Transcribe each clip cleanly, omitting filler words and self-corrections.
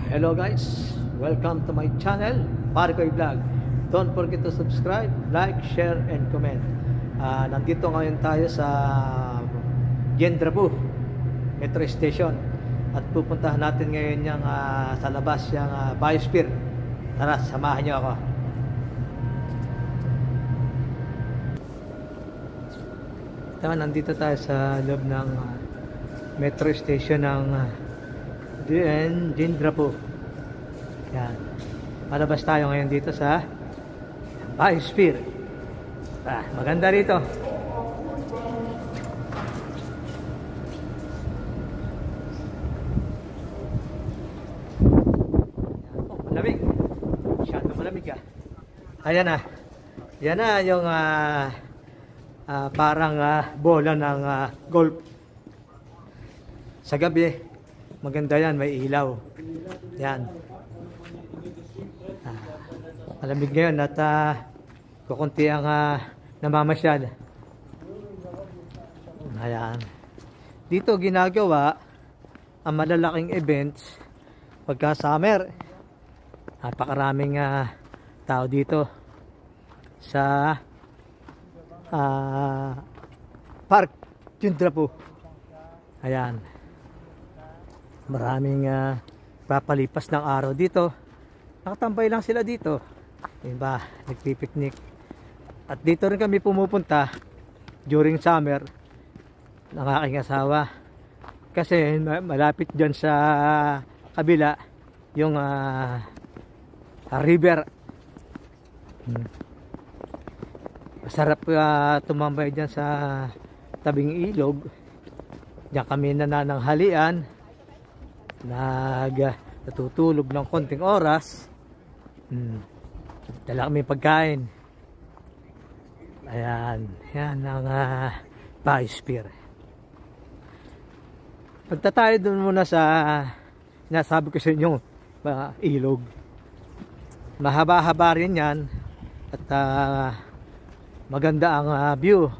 Hello guys, welcome to my channel, Parikoy Vlog. Don't forget to subscribe, like, share, and comment. Nandito ngayon tayo sa Gendrabu Metro Station at pupuntahan natin ngayon yung sa labas yung Biosphere. Tara, samahan niyo ako. Nandito tayo sa loob ng Metro Station ng Gendrabu. Yan. Malabas tayo ngayon dito sa Biosphere. Maganda rito. Malamig. Masyado malamig ah. Ayan na. Yan na yung parang bola ng golf. Sa gabi, maganda yan, may ilaw. Yan. Malamig ngayon at kukunti ang namamasyal. Ayan. Dito ginagawa ang malalaking events pagka summer. Napakaraming tao dito sa Park Gendrabu. Ayan. Maraming papalipas ng araw dito. Nakatambay lang sila dito. Diba? Nagpipiknik. At dito rin kami pumupunta during summer ng aking asawa. Kasi malapit dyan sa kabila yung river. Masarap tumambay dyan sa tabing ilog. Diyan kami nanananghalian. Natutulog ng konting oras. Dala kami pagkain. Ayan. Yan ang Biosphere. Punta tayo dun muna sa nasabi ko sa inyo ilog. Mahaba-haba rin yan. At maganda ang view.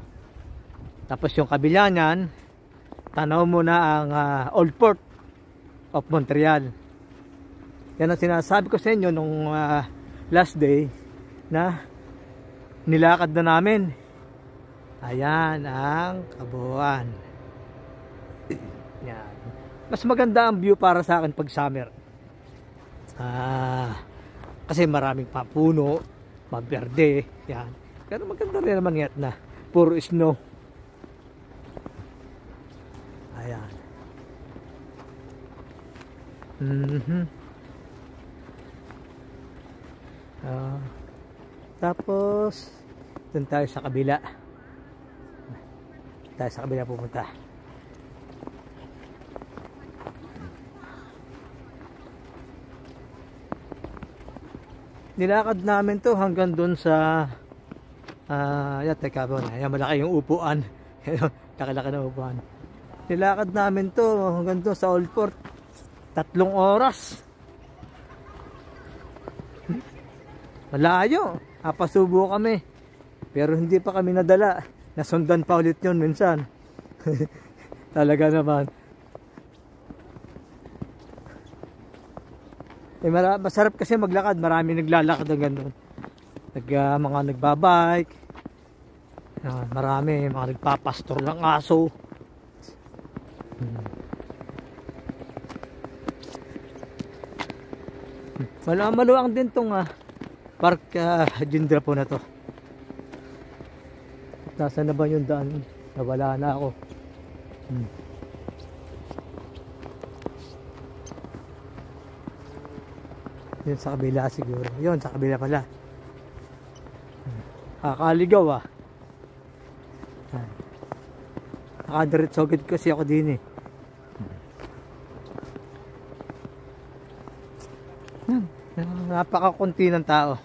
Tapos yung kabila niyan, tanaw mo na ang Old Port of Montreal. Yan ang sinasabi ko sa inyo nung last day na nilakad na namin. Ayan ang kabuuan. Yan. Mas maganda ang view para sa akin pag summer. Kasi maraming papuno, maberde. Yan. Pero maganda rin naman ngayon na puro snow. Ayan. Tapos dun tayo sa kabila. Tayo sa kabila pupunta. Nilakad namin to hanggang dun sa teka ba na, yan malaki yung upuan. Laki-laki na upuan. Nilakad namin to hanggang dun sa Old Port. 3 oras. Malayo. Pasubo kami. Pero hindi pa kami nadala. Nasundan pa ulit yun minsan. Talaga naman. Masarap kasi maglakad. Marami naglalakad hanggang doon. Mga nagbabike. Marami. Mga nagpapastor ng aso. Maluwang din tong Park Gendrabu na to. Nasaan na ba yung daan? Nawala na ako. Yun sa kabila siguro. Yun sa kabila pala. Kakaligaw nakadiretso kasi ako din eh. Napakakunti ng tao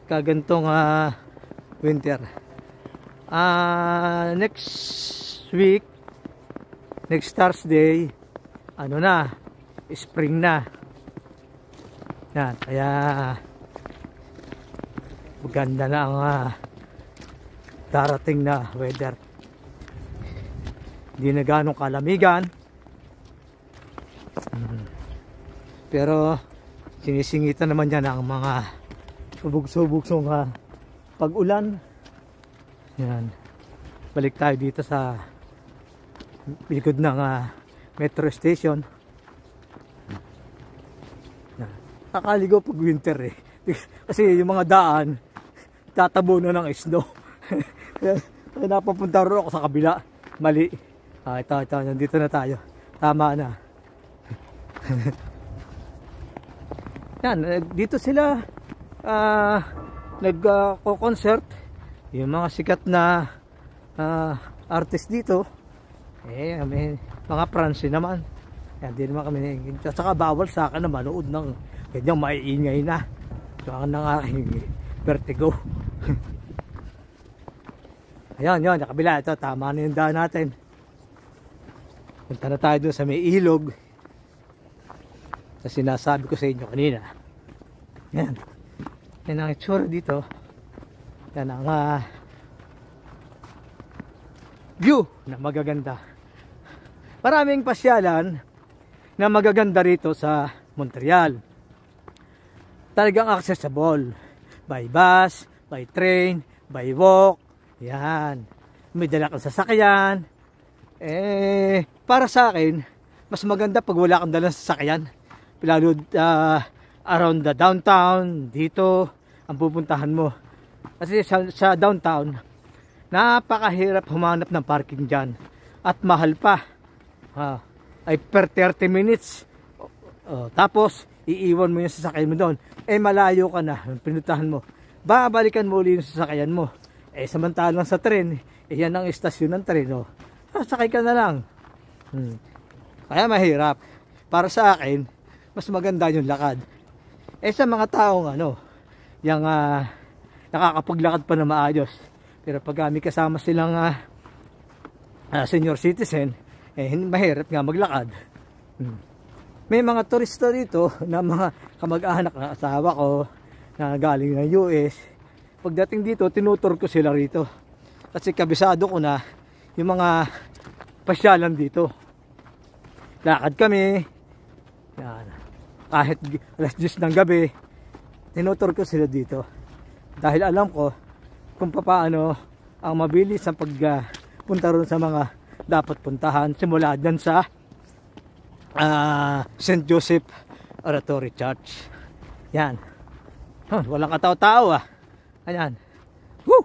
kagantong winter. Next week, next Thursday, spring na. Yan, kaya maganda na ang darating na weather. Hindi na ganong kalamigan. Pero sinisingitan naman yan ang mga subog-subog pag-ulan. Yan. Balik tayo dito sa likod ng metro station. Nakakaligaw pag winter eh. Kasi yung mga daan tatabunan ng snow. Kaya napapunta rin ako sa kabila. Mali. Ito, nandito na tayo. Tama na. Yan, dito sila nag-concert. Yung mga sikat na artist dito. May mga Fransi naman. Yan, di naman kami nangingin. Saka bawal sa akin na manood ng ganyang maiingay na. Saka ng aking vertigo. Ayan, yun, nakabila. Ito, tama na yung daan natin. Punta na tayo doon sa may ilog. Sa sinasabi ko sa inyo kanina. Yan. Yan ang itsura dito. Yan ang view na magaganda. Maraming pasyalan na magaganda rito sa Montreal. Talagang accessible. By bus, by train, by walk. Yan. May dala kang sasakyan. Para sa akin, mas maganda pag wala kang dalang sasakyan. Lalo around the downtown, dito ang pupuntahan mo. Kasi sa downtown, napakahirap humanap ng parking dyan. At mahal pa. Ay per 30 minutes. Tapos, iiwan mo yung sasakyan mo doon. Malayo ka na. Pinuntahan mo. Babalikan mo ulit yung sasakyan mo. Samantalang sa tren, yan ang istasyon ng tren. Sakay ka na lang. Kaya mahirap. Para sa akin, mas maganda yung lakad. Sa mga taong yung nakakapaglakad pa na maayos. Pero pag may kasama silang senior citizen, mahirap nga maglakad. May mga turista dito na mga kamag-anak na asawa ko na galing ng US. Pagdating dito, tinutur ko sila rito. Kasi kabisado ko na yung mga pasyalan dito. Lakad kami. Yan. Kahit alas 10 ng gabi, tinutur ko sila dito. Dahil alam ko kung paano ang mabilis ang pagpunta ron sa mga dapat puntahan. Simula dyan sa St. Joseph Oratory Church. Yan. Walang katao-tao Ayan. Woo!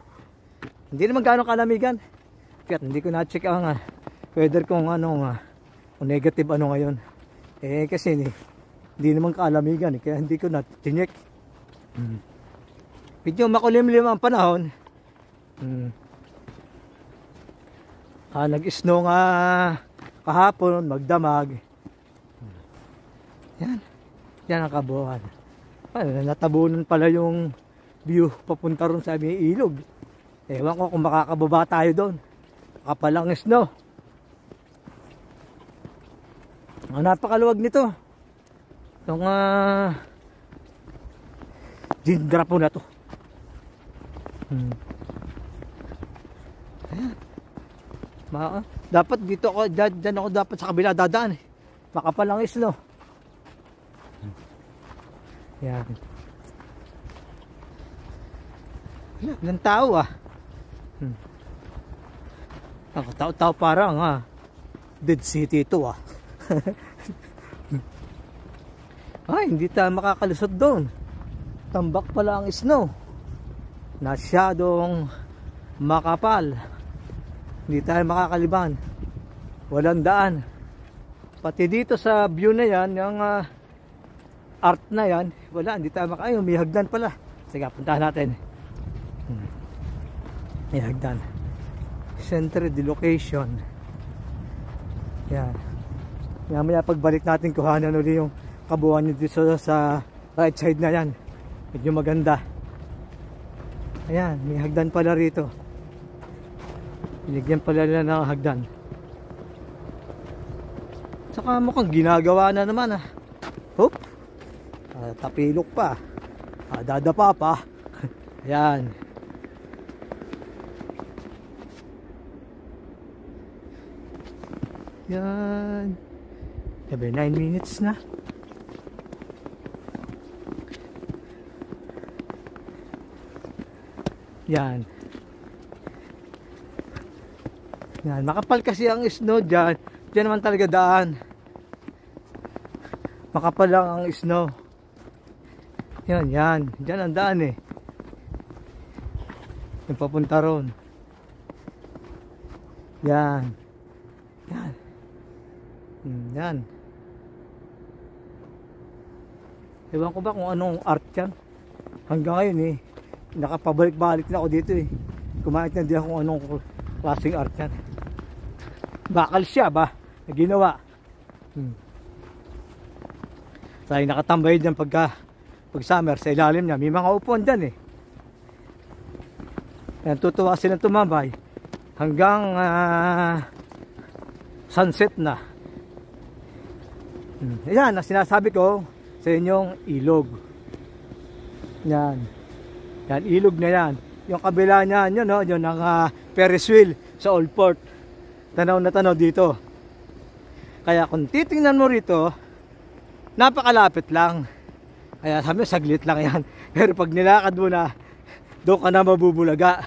Hindi naman gaano kalamigan. Kaya hindi ko na-check ang weather kung kung negative ngayon. Kasi hindi naman kalamigan. Kaya hindi ko na-check. Medyo makulimlim ang panahon. Nag-snow nga kahapon, magdamag. Yan ang kabuuan. Natabunan pala yung view papunta ron sa aming ilog. Ewan ko kung makakababa tayo doon. Kapalang snow. Napakaluwag nito. Itong dindra po na to. Dapat dito ako, dyan ako dapat sa kabila dadaan. Makapalang snow. Yan. Ilang tao Ang tao-tao parang Dead City ito hindi tayo makakalusot doon. Tambak pala ang snow. Masyadong makapal. Hindi tayo makakaliban. Walang daan. Pati dito sa view na yan, yung art na yan, wala, hindi tayo makakayo. May hagdan pala. Sige, puntahan natin. May hagdan. Center de location. Yan. Mamaya pagbalik natin, kuhanan ulit yung kabuuan nyo dito sa right side na yan. Medyo maganda. Ayan, may hagdan pala rito. Binigyan pala nila ng hagdan. Saka mukhang ginagawa na naman Hop. Tapilok pa. Dadapa pa. Ayan. Yan. Sabi 9 minutes na. Yan. Yan, makapal kasi ang snow dyan. Diyan naman talaga daan. Makapal lang ang snow. Yan, yan. Diyan ang daan eh. Yung papunta ron. Yan. Yan. Yan. Ewan ko ba kung anong art yan. Hanggang ngayon eh. Nakapabalik-balik na ako dito eh. Kumakit na din ako kung anong klaseng art yan. Bakal siya ba na ginawa. Tayo nakatambay dyan pag summer sa ilalim niya. May mga upuan dyan eh. Yan, tutuwa silang tumambay hanggang sunset na. Yan ang sinasabi ko sa inyong ilog. Yan. Yan, ilog na yan. Yung kabila niyan, yun, no? Yun ang Ferris wheel sa Old Port. Tanaw na tanaw dito. Kaya kung titingnan mo rito, napakalapit lang. Kaya sabi, saglit lang yan. Pero pag nilakad mo na, doon ka na mabubulaga.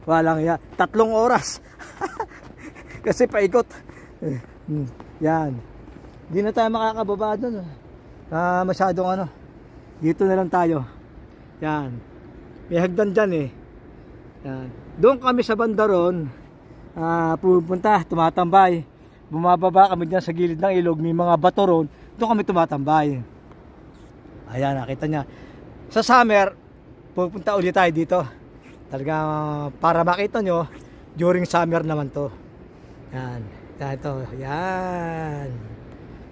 Walang yan. 3 oras. Kasi paikot. Yan. Hindi na tayo makakababa doon. Masyadong ano. Dito na lang tayo. Yan. May hagdan dyan eh. Yan. Doon kami sa bandaron. Pupunta, tumatambay. Bumababa kami dyan sa gilid ng ilog. May mga bato ron. Doon kami tumatambay. Ayan, nakita niya. Sa summer, pupunta ulit tayo dito. Talagang para makita nyo, during summer naman to. Yan. Yan ito. Yan.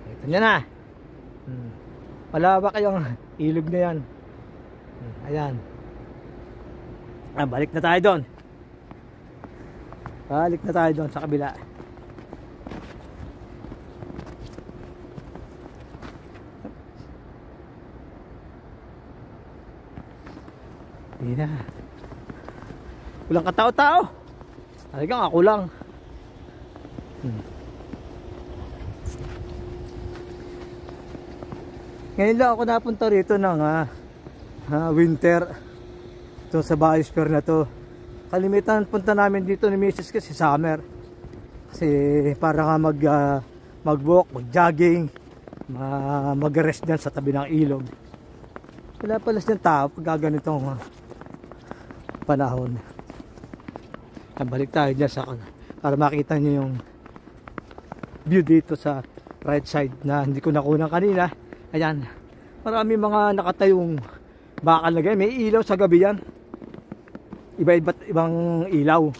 Nakita nyo na. Malawak yung ilog na yan. Ayan. Balik na tayo doon. Balik na tayo doon sa kabila. Hindi na. Walang katao-tao. Talagang ako lang. Ngayon lang ako napunta rito ng winter. Ito sa biosphere na to. Kalimitan punta namin dito ni Mrs. kasi summer. Kasi para nga mag-walk, mag-jogging, mag-rest dyan sa tabi ng ilog. Wala pala siyang tao pag ganitong panahon. Balik tayo dyan sa para makita nyo yung view dito sa right side na hindi ko nakunan kanina. Ayan, marami mga nakatayong bakal na ganyan. May ilaw sa gabi yan. Iba-iba't ibang ilaw.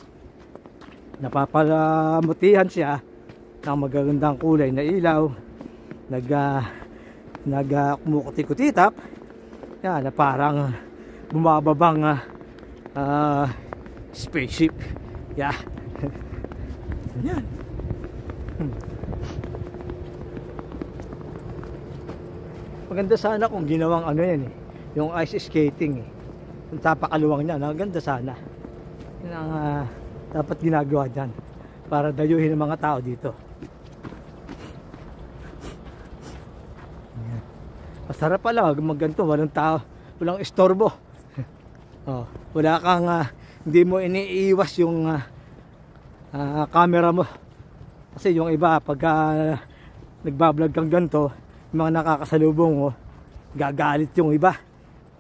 Napapalamutihan siya ng magagandang kulay na ilaw. Kumukuti-kutitap. Yan, na parang bumababang spaceship. Yeah. Yan. Maganda sana kung ginawang ano yan eh. Yung ice skating eh. Yung tapakaluwang niya, maganda sana. Yan ang dapat ginagawa dyan para dayuhin ang mga tao dito. Masarap pala magganto, walang tao, walang istorbo. Wala kang hindi mo iniiwas yung camera mo. Kasi yung iba pag nagbablog kang ganito, yung mga nakakasalubong mo, gagalit yung iba.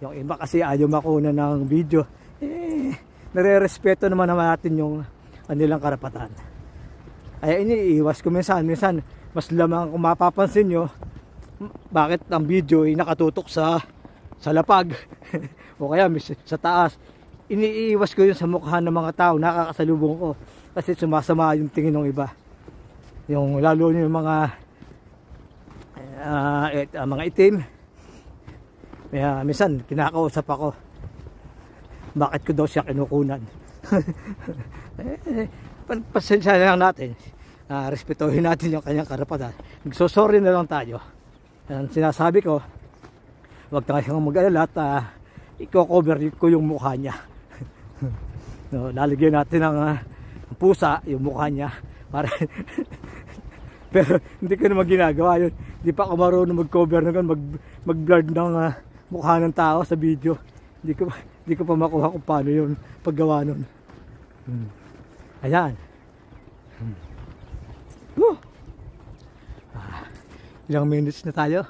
Yung iba kasi ayaw makuna ng video. Nare-respeto naman natin yung kanilang karapatan. Kaya iniiwas ko minsan mas lamang kung mapapansin nyo, bakit ang video ay nakatutok sa lapag o kaya sa taas. Iniiwas ko yun sa mukha ng mga tao nakakasalubong ko kasi sumasama yung tingin ng iba. Yung lalo yung mga itim. Minsan kinakausap ako, bakit ko daw siya kinukunan. Pasensya lang natin, respetuhin natin yung kanyang karapatan. Nagsosorry na lang tayo. Sinasabi ko, huwag na kayong mag-alala at i-cover ko yung mukha niya. Lalagyan natin ng pusa yung mukha niya para pero hindi ko naman ginagawa yun. Hindi pa ako marunong mag-cover na mag-blur ng mukha ng tao sa video. Hindi ko Hindi ko pa makuha kung paano yun paggawa nun. Ayan. Woo! Ilang minutes na tayo?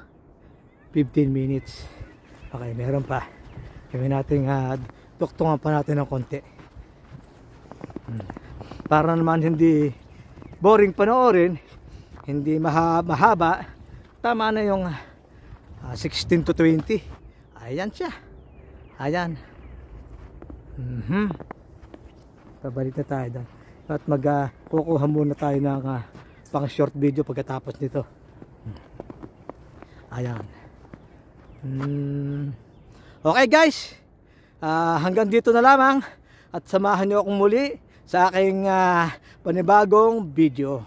15 minutes. Okay, meron pa. Gawin natin, tuktungan pa natin ng konti. Para naman hindi boring panoorin, hindi mahaba, tama na yung 16 to 20. Ayan siya. Ayan. Pabalik na tayo doon. At kukuha muna tayo ng pang short video pagkatapos nito. Ayan. Okay guys, hanggang dito na lamang at samahan niyo akong muli sa aking panibagong video.